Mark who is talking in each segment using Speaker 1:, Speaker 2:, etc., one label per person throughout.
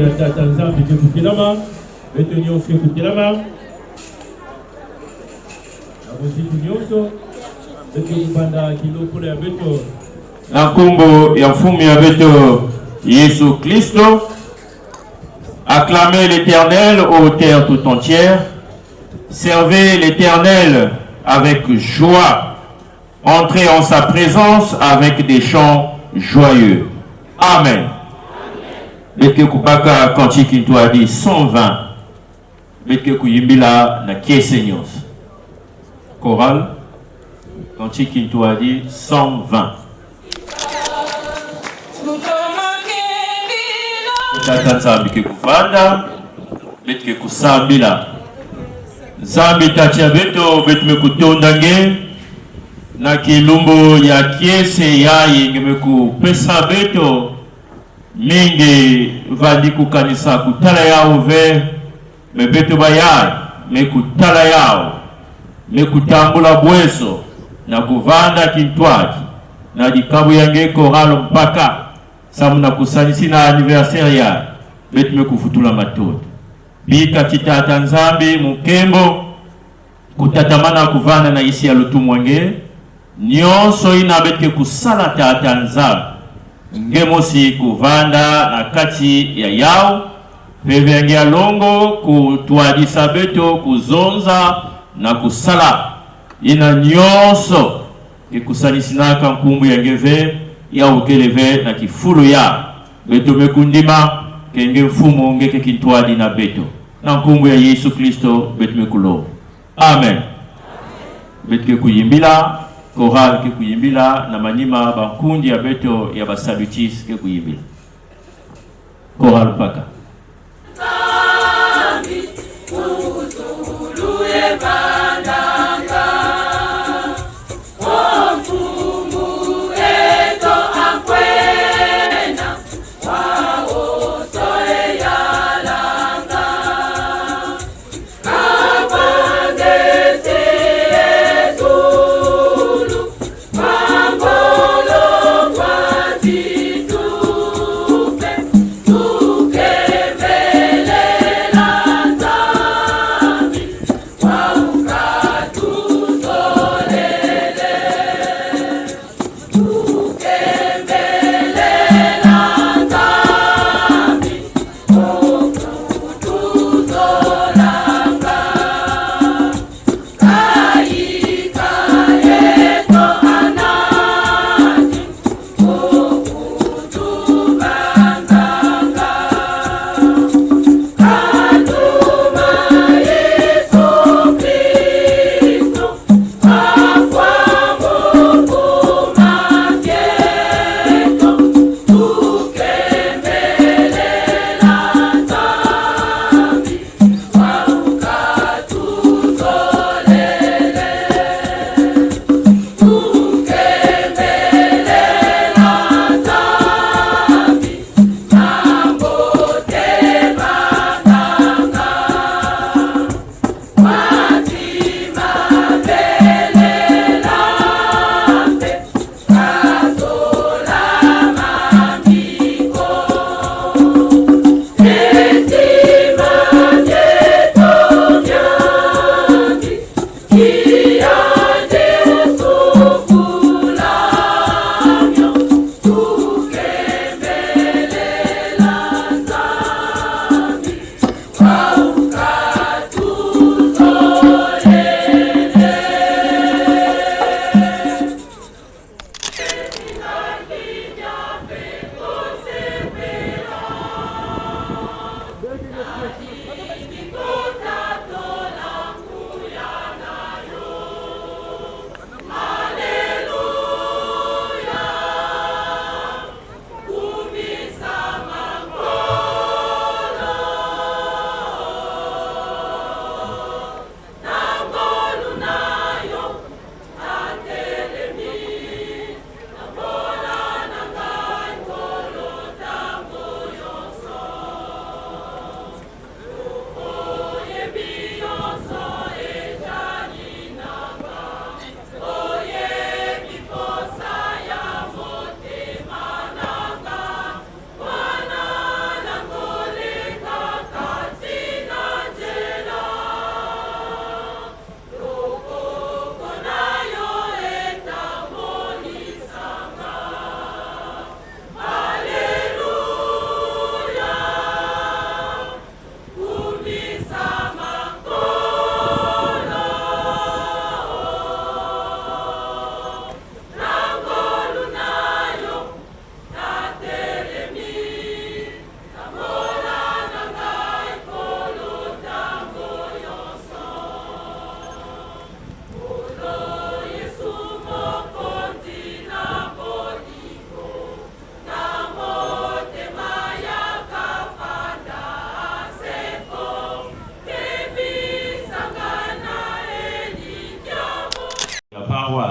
Speaker 1: ya tata nzambe ke kutelama beto nyonso kutelama abositu nyonso beto kubanda kiloko ya beto
Speaker 2: na nkombo ya mfumu ya beto Yesu Kristo. Acclamez l'Éternel ô terre tout entière, servez l'Éternel avec joie, entrez en sa présence avec des chants joyeux. Amen. Betke kubaka kanchiki ntua di 120. Betke kuyimbila na kiese nyonso. Choral kanchiki ntua di 120. Tata nzambi ke kuvanda betke kusambila nzambi tatia beto betme kutondange na kilumbu ya kiese yayi ngeme kupesa beto mingi vandi kukanisa kutala yao ve mebeto bayayi me kutala yao me kutambula bweso na kuvanda kintwaji na dikabu yange koralo mpaka samuna kusanyisi na anniversaire ya betme kufutula matoto bika titata nzambi mukembo kutatamana kuvana na isi ya lutumwange nyonso ina betke kusala tata nzambi ngemosi kuvanda na kati ya yao pevenge ya longo kutuadisa beto kuzonza na kusala ina nyonso ikusanyisinaka nkumbu ya ngeve ya ukeleve na kifulu ya beto mekundima kenge mfumo ngeke kintwadi na beto na nkumbu ya Yesu Kristo beto mekulo. Amen. Beto kuyimbila choral ke kuyimbila na manima bankundi ya beto ya basalutis ke kuyimbila choral paka
Speaker 3: Okay.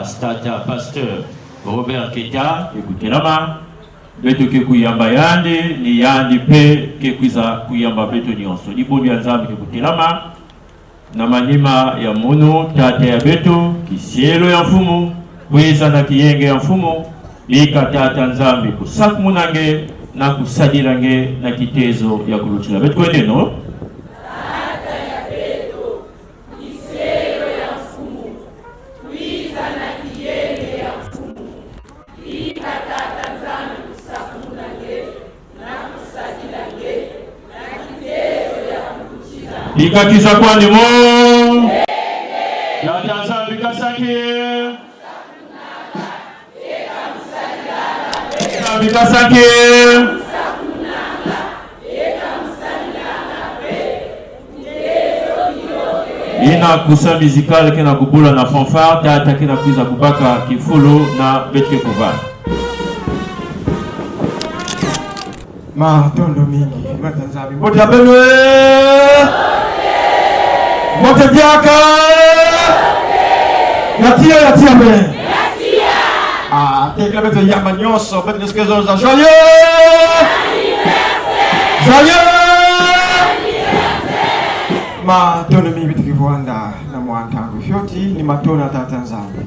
Speaker 2: Stata Pasteur Robert Keta écoutez là-bas beto ke kuyamba yande ni yandi pe ke kuiza kuyamba beto nyonso liboni ya Nzambe ke kutelama na manima ya mono tata ya beto kisielo ya mfumu kuiza na kiyenge ya mfumu ika tata Nzambe kusaku munange na kusadilange na kitezo ya kulutila beto kwende no Ikatiza kwa ndimo Tata Nzambe kasake Nzambe kasake ina kusa muzikale kena kubula na fanfare tata kena kuiza kubaka kifulu na betke kuvana
Speaker 3: Matondo mingi Mata Nzambe Mbote ya benwe Mbote diaka Yatia me Tekla beto yamba nyonso Beto niskezo za joyeux Matondo mingi bitu kivuanda na mwantangu fyoti ni matona tata Nzambe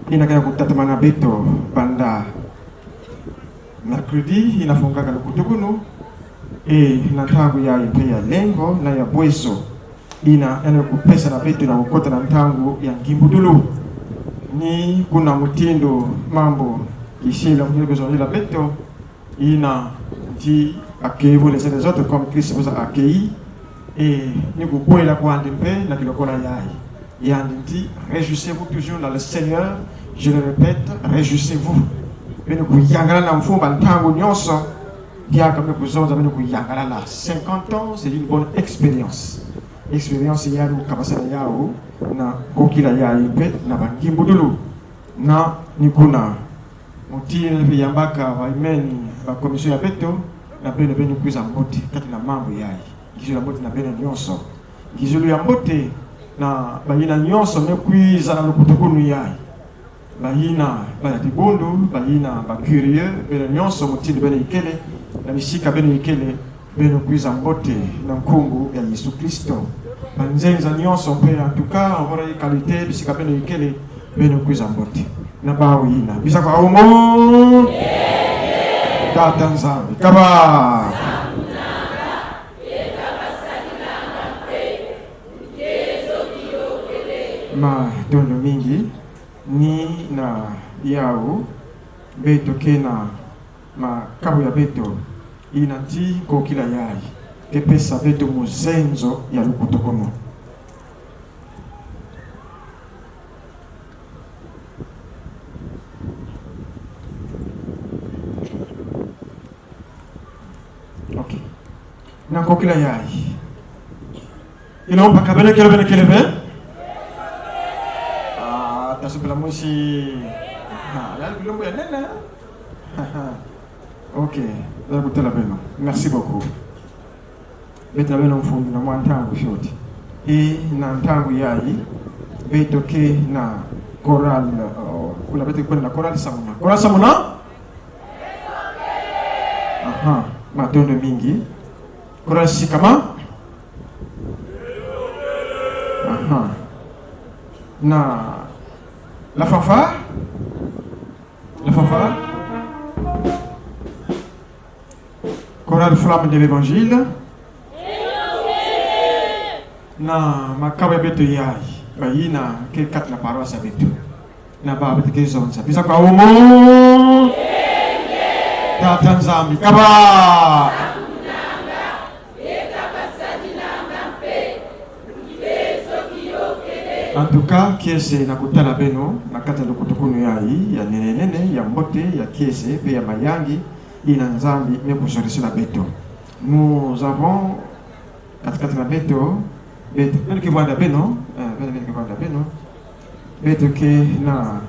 Speaker 3: inakaya kutatamana beto banda mercredi inafungaka lukutukunu na ntangu ya ya lengo na ya bweso ina kupesa na beto na kukota na ntangu ya ngimbudulu ni kuna mutindo mambo kishila mwenye beto ina nti akevo les autres comme Christ vous a accueilli ni kukwela kwa ndempe na kilokola yandi nti réjouissez-vous toujours dans le Seigneur, je le répète, réjouissez-vous bene kuyangala na mfumba ntango nyonso diaka me kuzonza bene kuyangala la 50 ans c'est une bonne expérience yaru kabasana yao na kokila ya ipe na bangimbudulu na nikuna mutile yambaka wa imeni ba commission ya beto na bene kuiza mbote kati na mambo gizo la mbote na bene nyonso gizo ya mbote na bayina nyonso me kuiza na lukutukunu bahina baya tibundu bahina ba curieux bene nyonso mutindi bene ikele na mishika bene ikele bene kuiza mbote na nkungu ya Yesu Kristo banzenza nyonso pe en tout cas omora qualité bisika bene ikele bene kuiza mbote na bawo yina bisa kwa umo Tata Nzambe kaba tondo mingi ni na yao beto kena makabu ya beto inati kokila yai kepesa beto muzenzo ya lukutokono okay na kokila yai inaomba kabele kelebe tasubila mushi ya bilombo ya nene ok la kutela beno merci beaucoup beta beno mfundu na mwantangu shoti na ntangu yai beto ke na choral kuna beto kwenda na choral samuna matondo mingi choral sikama na la fanfare chorale flamme de l'évangile na makabe beto yai bayina ke kat la paroisse beto na ba beto ke zonza bisa kwa umo Tata Nzambe kaba en tout cas kiese na kutala beno na kata lukutukunu ya nene ya mbote ya kiese pe ya mayangi ina Nzambe me kusorisi na beto nous avons katikati na beto beno kivanda beno beto ke na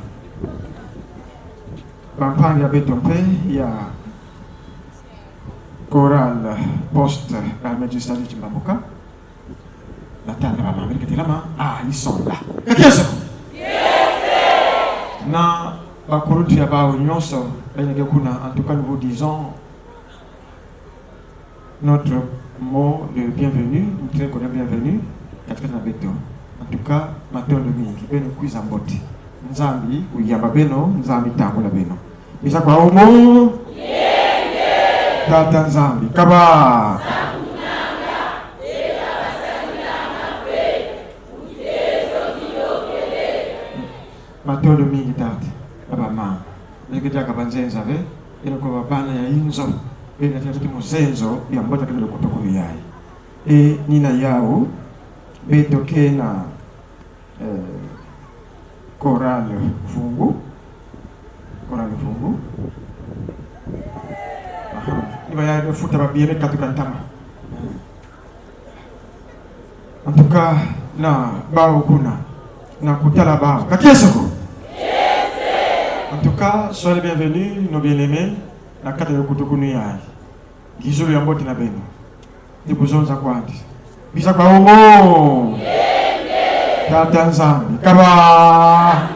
Speaker 3: bampanga beto pe ya chorale post la majesté de Chimbabuka la table va m'amener que là ils sont là. Qu'est-ce que na bakurutu ya bao nyonso beneke kuna. En tout cas, nous vous disons notre mot de bienvenue, nous très connaissons bienvenue katika na beto. En tout cas, matondo mingi beno kuiza mboti nzambi uyamba beno nzambi tangola beno bisa kwa umo tata nzambi kaba matondo mingi tata baba mama nikija kabanzenza ve ino kwa bana ya inzo bena tatu muzenzo ya mbota kile kutoka yai nina yao betoke na Chorale Fungu. Iba ya futa babiere katika ntama. En tout cas, na bao kuna na kutala bao. Kakiesoko. En tout cas, soyez les bienvenus, nos bien-aimés, na kata ya kutukunu yai. Gizuru ya mboti na beno. Ndikuzonza kwandi. Bisa kwa umo. Tata nzambi kaba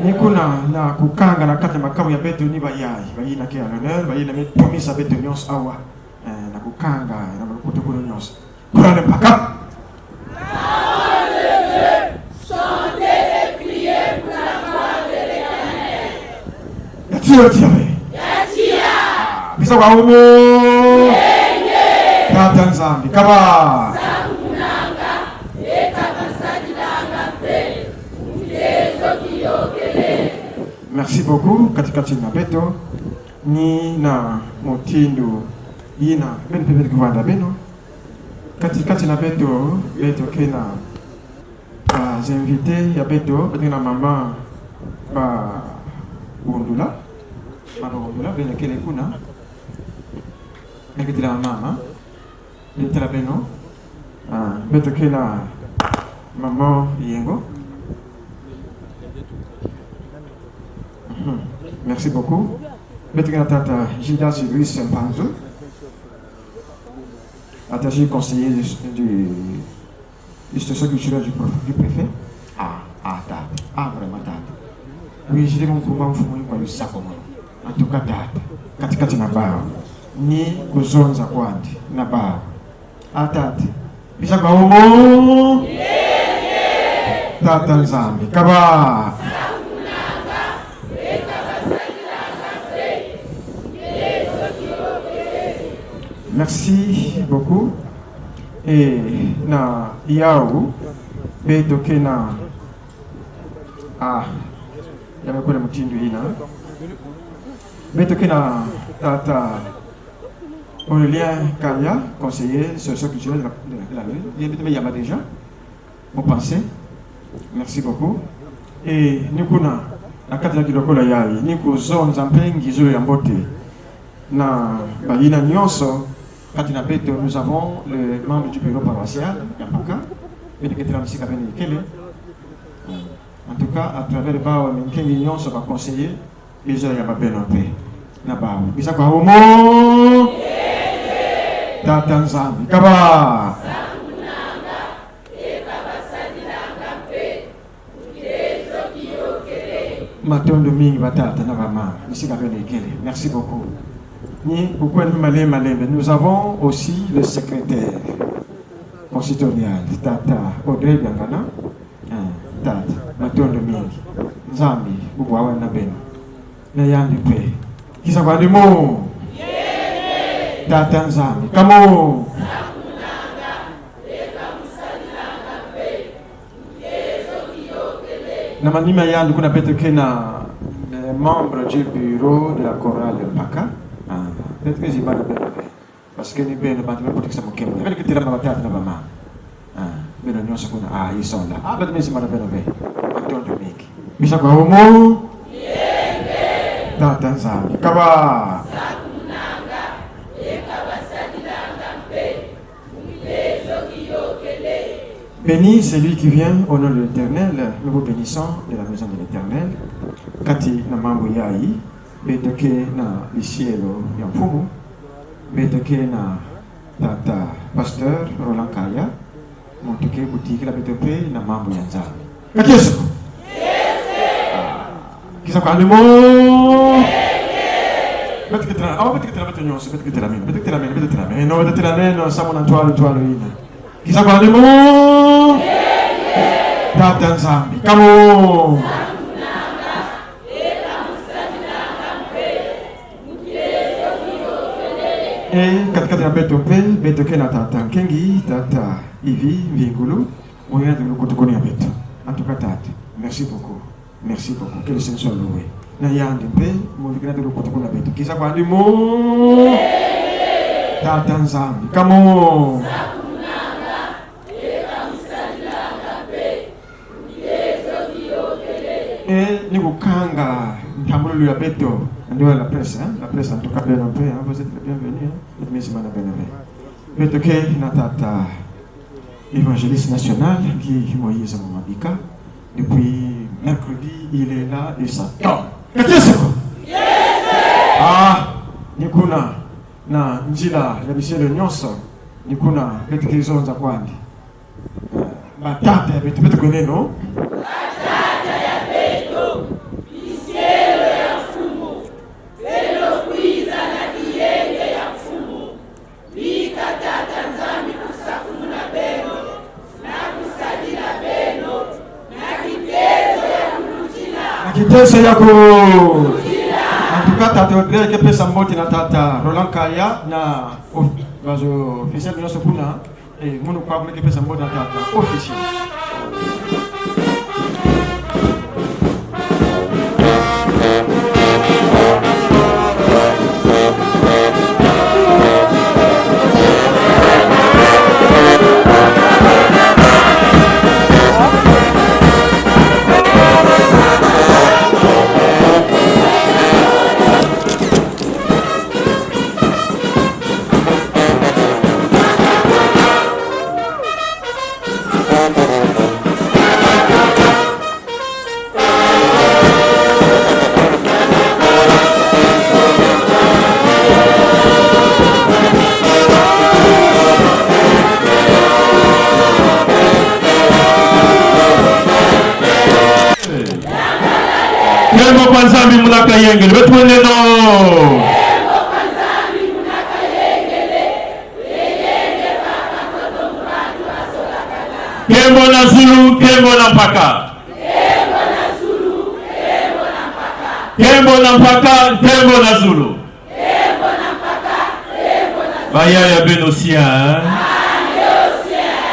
Speaker 3: nikuna na kukanga na kata makamu ya beto ni bayai bayina kia nonel bayina metomisa beto nyos awa na kukanga na kutukunu nyos kurane mpaka yatia bisa kwa umo tata nzambi kaba merci beaucoup katikati na beto ni na motindo ina ben pepe kuvanda beno katikati na beto kena invité ya beto na mama ba undula bene kele kuna nekitila mama nitela beno beto kena mama yengo. Merci beaucoup. Beto kena tata Gidas Luis Sempanzo, attaché conseiller du station culturelle du préfet. Vraiment tata. Oui, je dis mon comment vous voulez quoi le sac. En tout cas tata katikati na bao ni kuzonza kwandi na bao atati bisa kwa umo tata nzambi kaba merci beaucoup et na yao beto kena yamekuwa mtindo ina beto kena tata Aurélien Kaya, conseiller socio-culturel de la ville. Il y a déjà mon pensée. Merci beaucoup. Et nous avons la carte de l'Okola Yai, nous avons un gizo ya mbote. Na Bayina Nyonso, Katina Beto, nous avons le membre du bureau paroissial, Yambuka, et le Ketra Msika Benikele. En tout cas, à travers le bar, Minkengi Nyonso va conseiller les gens Yama Benope. Na bar. Bisa kwa homo. Tata nzambi kaba matondo mingi batata na mama nisika bene kele. Merci beaucoup. Ni pourquoi nous avons aussi le secrétaire consistorial tata Audrey Biangana tata matondo mingi nzambi bubwa na beno na yandi pe kisa kwa demo tata nzambi kamo na manima yandu kuna beto kena membre du bureau de la chorale Paka peut-être que j'ai pas de parce que ni ben pas de politique ça mokembo avec que tira ma tata na mama ben nyonso kuna ils sont là ben mais c'est mal ben Antoine Dominique bisa kwa homo tata nzambi kaba béni celui qui vient au nom de l'Éternel. Nous vous bénissons de la maison de l'Éternel. Kati na mambo yai, betoke na lisielo ya mfumu, betoke na tata pasteur Roland Kaya, Motoke butiki la beto pe na mambo ya nzambe. Kakiesa. Kisa kwa ndimo. Betikitira, betikitira beto nyonso, betikitira meno. No, betikitira meno, samu na twalo ina. Kisa kwa ndimo. Tata nzambe. Kamo. Katikati ya beto kena tata kengi tata ivi vingulu moyen de kotokoni ya beto. En tout cas tata, merci beaucoup. Que le Seigneur soit loué. Na yandi pe mo kena de kotokoni ya beto. Kisa kwa ndimo tata nzambi. Kamo ni kukanga ntambulu ya beto. Ndio la presse, en tout cas bien un peu, vous êtes les bienvenus, mes amis bien-aimés. Beto ke na tata évangéliste national qui Moïse Mabika. Depuis mercredi, il est là et ça tombe. Qu'est-ce que nikuna na njila ya bishele nyonso nikuna beto kizonza kwandi. Batata beto kweneno. Kiteso yako antukata teodre ke pesa mboti na tata Roland Kaya na bazo officiel bino sokuna munu kwa ke pesa mboti na tata officiel.
Speaker 2: Kembo kwa nzambi munaka yengele betu neno. Kembo na Zulu, Kembo na Mpaka. Kembo na Mpaka, Kembo na Zulu. Baya ya Benosia.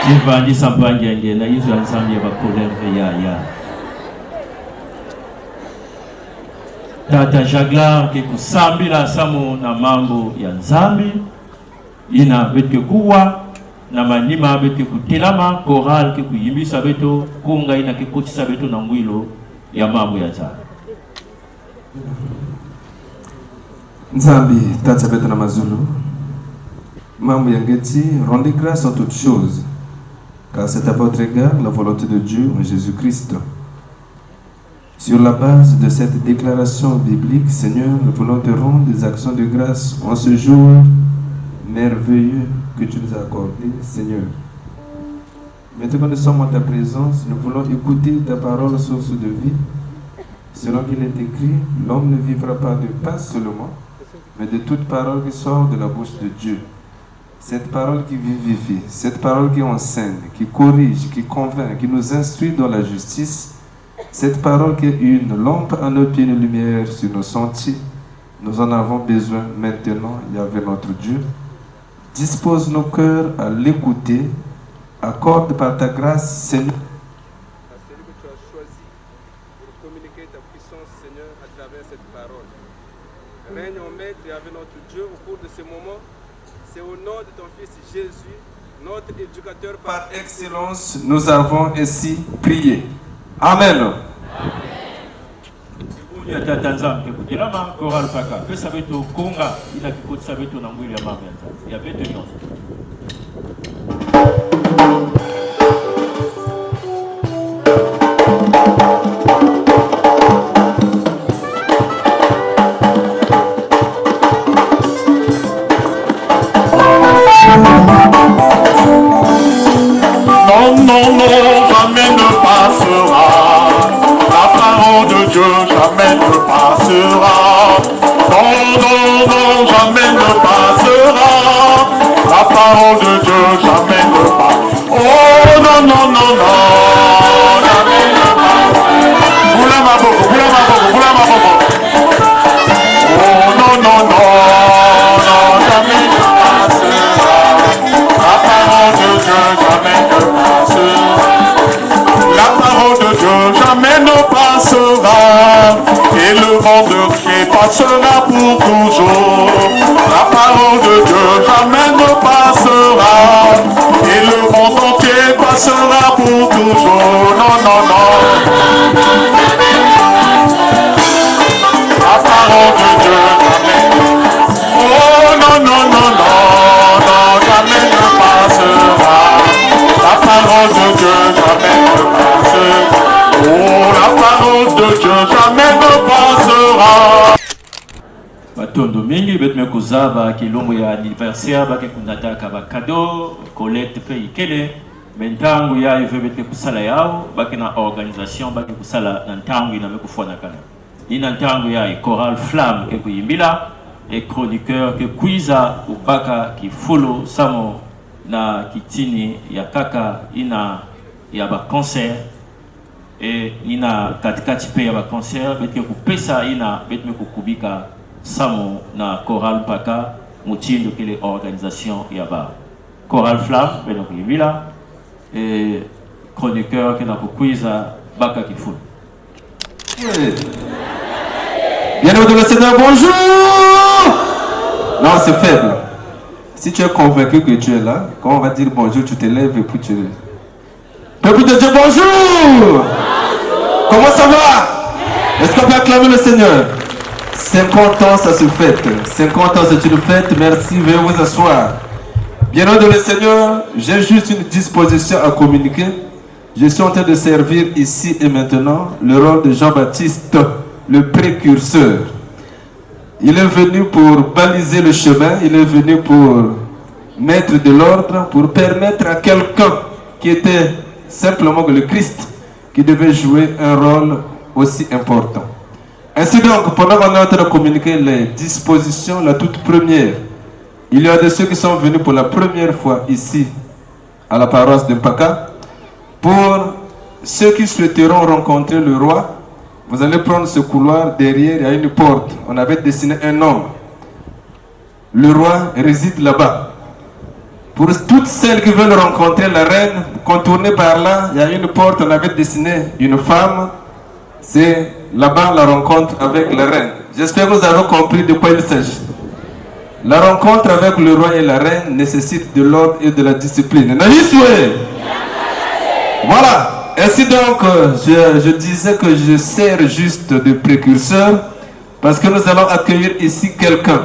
Speaker 2: Tivandi sampangi yange na yizo nzambi ya bakolere ya. Tata Jagla ke kusambila samu na mambo ya nzambi ina betu kuwa na manima betu kutilama koral ke kuyimbisa betu kunga ina ke kutisa betu na ngwilo ya mambo ya nzambi.
Speaker 4: Nzambi tata betu na mazulu mambo ya ngeti, rendez grâce en toutes choses car c'est à votre égard la volonté de Dieu en Jésus-Christ. Sur la base de cette déclaration biblique, Seigneur, nous voulons te rendre des actions de grâce en ce jour merveilleux que tu nous as accordé, Seigneur. Maintenant que nous sommes en ta présence, nous voulons écouter ta parole, source de vie. Selon qu'il est écrit, l'homme ne vivra pas de pain seulement, mais de toute parole qui sort de la bouche de Dieu. Cette parole qui vivifie, cette parole qui enseigne, qui corrige, qui convainc, qui nous instruit dans la justice, cette parole qui est une lampe à nos pieds, une lumière sur nos sentiers, nous en avons besoin maintenant, Yahvé notre Dieu. Dispose nos cœurs à l'écouter, accorde par ta grâce, Seigneur, à celui que tu as choisi pour communiquer ta puissance, Seigneur, à travers cette parole. Règne en maître, Yahvé notre Dieu, au cours de ce moment. C'est au nom de ton Fils Jésus, notre éducateur par excellence, nous avons ainsi prié. Amen.
Speaker 2: Ya tata nzambi kutilama koral paka pesa betu kunga ina kikutisa betu na mwili ya mambo ya betu nyonso.
Speaker 5: passera, et le monde entier passera pour toujours. La parole de Dieu jamais ne passera, et le monde entier passera pour toujours. Non, non, non. La parole de Dieu jamais. Oh non, non, non, non, non, jamais ne passera. La parole de Dieu jamais ne passera. Oh, la parole de Dieu jamais ne passera.
Speaker 2: Batondo mingi betme kuzaba kilombo ya anniversaire bake kunataka ba cadeau collecte pe ikele mentangu ya ive betme kusala yao bake na organisation bake kusala na ntangu ina mekufona kana ina ntangu ya choral flamme ke kuyimbila et chroniqueur ke kuiza ubaka kifulu samo na kitini ya kaka ina ya ba concert et ina katikati pe ya ba concert betke kupesa ina betme kukubika samo na choral paka mutindo kele organisation yaba choral flamme beno kuyimila et chroniqueur ke na kukuiza baka kifulu.
Speaker 4: Bienvenue dans le Seigneur, bonjour. Non, c'est faible. Si tu es convaincu que tu es là, quand on va dire bonjour, tu te lèves et puis tu... Peuple de Dieu, bonjour. Comment ça va? Est-ce qu'on peut acclamer le Seigneur? 50 ans, ça se fête. 50 ans, c'est une fête. Merci, veuillez vous asseoir. Bienvenue dans le Seigneur, j'ai juste une disposition à communiquer. Je suis en train de servir ici et maintenant le rôle de Jean-Baptiste, le précurseur. Il est venu pour baliser le chemin, il est venu pour mettre de l'ordre, pour permettre à quelqu'un qui était simplement le Christ, qui devait jouer un rôle aussi important. Ainsi donc, pendant qu'on est en train de communiquer les dispositions, la toute première, il y a de ceux qui sont venus pour la première fois ici, à la paroisse de Mpaka. Pour ceux qui souhaiteront rencontrer le roi, vous allez prendre ce couloir derrière, il y a une porte. On avait dessiné un nom. Le roi réside là-bas. Pour toutes celles qui veulent rencontrer la reine, contourner par là, il y a une porte, on avait dessiné une femme. C'est là-bas la rencontre avec la reine. J'espère que vous avez compris de quoi il s'agit. La rencontre avec le roi et la reine nécessite de l'ordre et de la discipline. Voilà. Ainsi donc, je disais que je sers juste de précurseur parce que nous allons accueillir ici quelqu'un.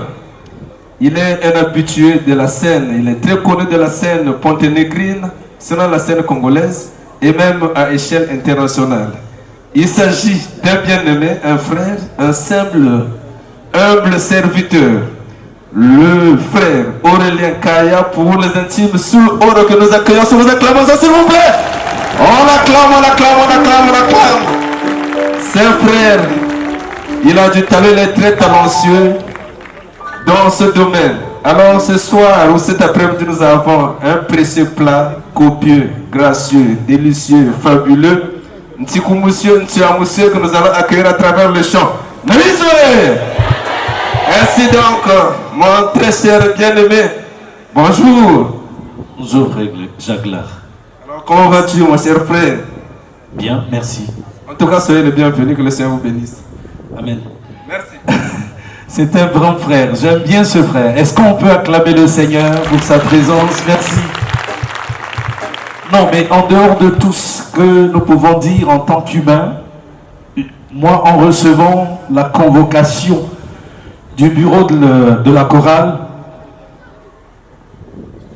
Speaker 4: Il est un habitué de la scène, il est très connu de la scène ponténégrine, sinon la scène congolaise et même à échelle internationale. Il s'agit d'un bien-aimé, un frère, un simple, humble serviteur. Le frère Aurélien Kaya pour les intimes sous l'ordre que nous accueillons sous vos acclamations, s'il vous plaît. On acclame, on acclame, on acclame, on acclame. C'est un frère, il a du talent, il est très talentueux dans ce domaine. Alors ce soir ou cet après-midi, nous avons un précieux plat copieux, gracieux, délicieux, fabuleux. Un petit coup monsieur, que nous allons accueillir à travers le chant. Ainsi donc, mon très cher bien-aimé, bonjour.
Speaker 6: Bonjour, frère Jaglar.
Speaker 4: Alors, comment vas-tu, mon cher frère?
Speaker 6: Bien, merci.
Speaker 4: En tout cas, soyez le bienvenu, que le Seigneur vous bénisse.
Speaker 6: Amen.
Speaker 4: Merci.
Speaker 6: C'est un grand frère, j'aime bien ce frère. Est-ce qu'on peut acclamer le Seigneur pour sa présence? Merci. Non, mais en dehors de tout ce que nous pouvons dire en tant qu'humains, moi, en recevant la convocation du bureau de la chorale,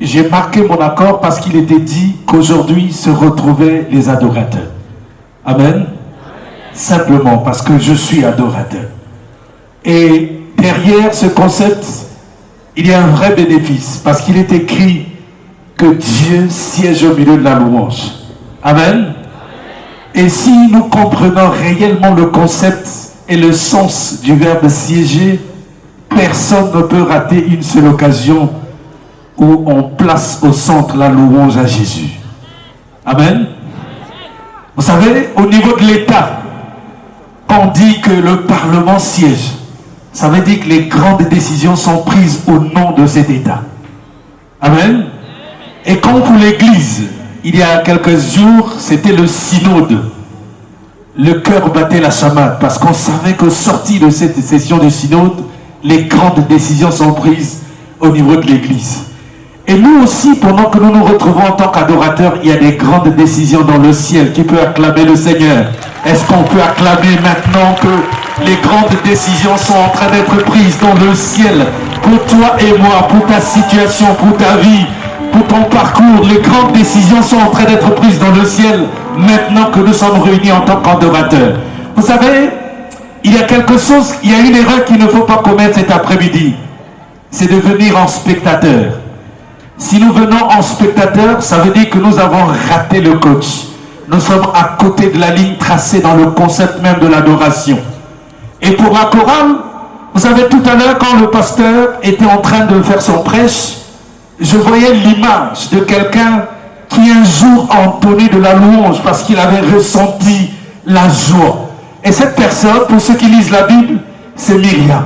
Speaker 6: j'ai marqué mon accord parce qu'il était dit qu'aujourd'hui se retrouvaient les adorateurs. Amen. Simplement parce que je suis adorateur. Et derrière ce concept, il y a un vrai bénéfice parce qu'il est écrit que Dieu siège au milieu de la louange. Amen. Et si nous comprenons réellement le concept et le sens du verbe siéger, personne ne peut rater une seule occasion où on place au centre la louange à Jésus. Amen. Vous savez, au niveau de l'État, on dit que le Parlement siège. Ça veut dire que les grandes décisions sont prises au nom de cet État. Amen. Et comme pour l'Église, il y a quelques jours, c'était le synode. le cœur battait la chamade parce qu'on savait qu'au sorti de cette session du synode, les grandes décisions sont prises au niveau de l'Église. Et nous aussi, pendant que nous nous retrouvons en tant qu'adorateurs, il y a des grandes décisions dans le ciel. Qui peut acclamer le Seigneur? Est-ce qu'on peut acclamer maintenant que les grandes décisions sont en train d'être prises dans le ciel pour toi et moi, pour ta situation, pour ta vie, pour ton parcours? Les grandes décisions sont en train d'être prises dans le ciel maintenant que nous sommes réunis en tant qu'adorateurs. Vous savez, il y a quelque chose, il y a une erreur qu'il ne faut pas commettre cet après-midi. C'est de venir en spectateur. Si nous venons en spectateur, ça veut dire que nous avons raté le coach. Nous sommes à côté de la ligne tracée dans le concept même de l'adoration. Et pour la chorale, vous savez, tout à l'heure, quand le pasteur était en train de faire son prêche, je voyais l'image de quelqu'un qui un jour a entonné de la louange parce qu'il avait ressenti la joie. Et cette personne, pour ceux qui lisent la Bible, c'est Myriam.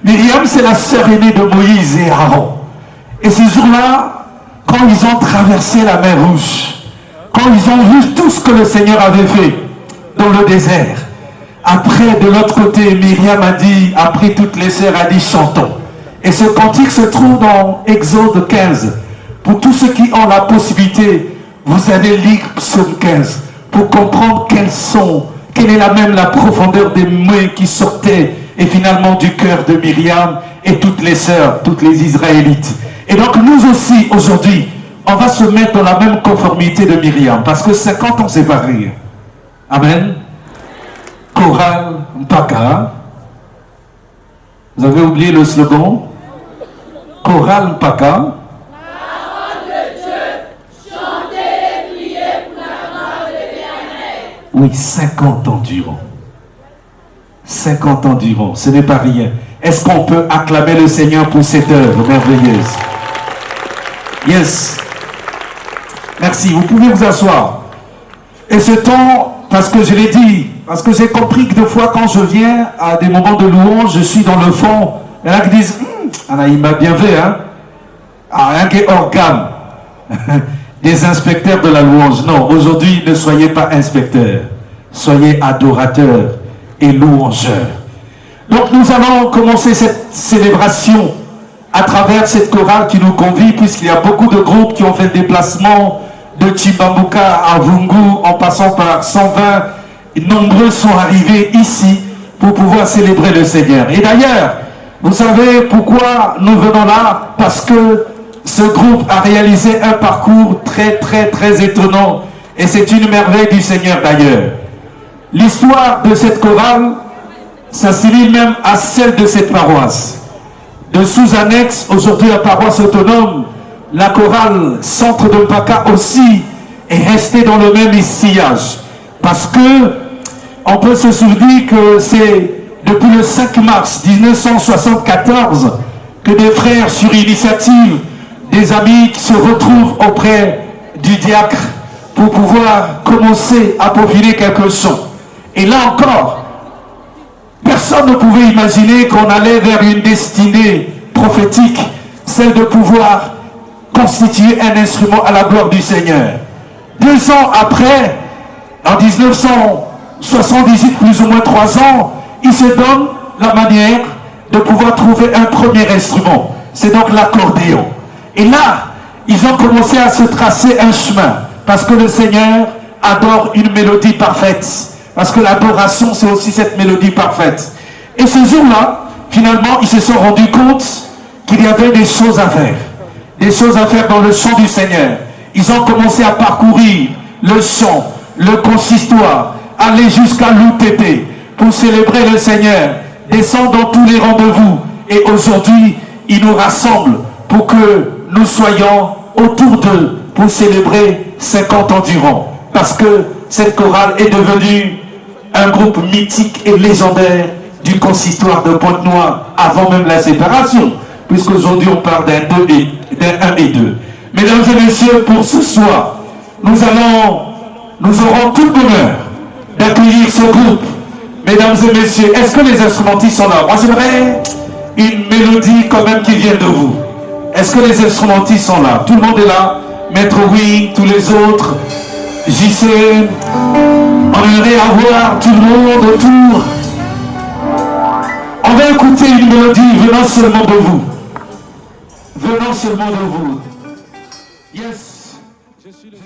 Speaker 6: Myriam, c'est la sœur aînée de Moïse et Aaron. Et ce jour-là, quand ils ont traversé la mer Rouge, quand ils ont vu tout ce que le Seigneur avait fait dans le désert, après, de l'autre côté, Myriam a pris toutes les sœurs, a dit chantons. Et ce cantique se trouve dans Exode 15. Pour tous ceux qui ont la possibilité, vous allez lire Psaume 15 pour comprendre quelle est la profondeur des mots qui sortaient et finalement du cœur de Myriam et toutes les sœurs, toutes les Israélites. Et donc nous aussi, aujourd'hui, on va se mettre dans la même conformité de Myriam, parce que 50 ans c'est pareil. Amen. Chorale Mpaka. Vous avez oublié le slogan? Chorale Mpaka. Oui, 50 ans durant. 50 ans durant, ce n'est pas rien. Est-ce qu'on peut acclamer le Seigneur pour cette œuvre merveilleuse? Yes. Merci, vous pouvez vous asseoir. Et ce temps, parce que je l'ai dit, parce que j'ai compris que des fois quand je viens à des moments de louange, je suis dans le fond. Il y en a qui disent, il m'a bien fait, hein? Rien qui est organe. Des inspecteurs de la louange. Non, aujourd'hui, ne soyez pas inspecteurs. Soyez adorateurs et louangeurs. Donc nous allons commencer cette célébration à travers cette chorale qui nous convie, puisqu'il y a beaucoup de groupes qui ont fait le déplacement de Chibambuka à Vungu en passant par 120. Nombreux sont arrivés ici pour pouvoir célébrer le Seigneur. Et d'ailleurs, vous savez pourquoi nous venons là? Parce que ce groupe a réalisé un parcours très étonnant. Et c'est une merveille du Seigneur d'ailleurs. L'histoire de cette chorale s'assimile même à celle de cette paroisse. De sous-annexe, aujourd'hui la paroisse autonome, la chorale Centre de Mpaka aussi est restée dans le même sillage. Parce que on peut se souvenir que c'est depuis le 5 mars 1974 que des frères, sur initiative des amis, qui se retrouvent auprès du diacre pour pouvoir commencer à peaufiner quelque chose. Et là encore, personne ne pouvait imaginer qu'on allait vers une destinée prophétique, celle de pouvoir constituer un instrument à la gloire du Seigneur. 2 ans après, en 1978, plus ou moins 3 ans, ils se donnent la manière de pouvoir trouver un premier instrument. C'est donc l'accordéon. Et là, ils ont commencé à se tracer un chemin, parce que le Seigneur adore une mélodie parfaite. Parce que l'adoration, c'est aussi cette mélodie parfaite. Et ce jour-là, finalement, ils se sont rendus compte qu'il y avait des choses à faire. Des choses à faire dans le chant du Seigneur. Ils ont commencé à parcourir le chant, le consistoire, aller jusqu'à l'UTP pour célébrer le Seigneur, descendre dans tous les rendez-vous. Et aujourd'hui, ils nous rassemblent pour que nous soyons autour d'eux pour célébrer 50 ans durant. Parce que cette chorale est devenue un groupe mythique et légendaire du consistoire de Pointe-Noire avant même la séparation, puisqu'aujourd'hui on parle d'un 1 et 2. Mesdames et messieurs, pour ce soir, nous aurons tout le bonheur d'accueillir ce groupe. Mesdames et messieurs, est-ce que les instrumentistes sont là? Moi j'aimerais une mélodie quand même qui vient de vous. Est-ce que les instrumentistes sont là? Tout le monde est là? Maître Oui, tous les autres, JC, on J'aimerais avoir tout le monde autour. On va écouter une mélodie venant seulement de vous. Venant seulement de vous. Yes. Je suis le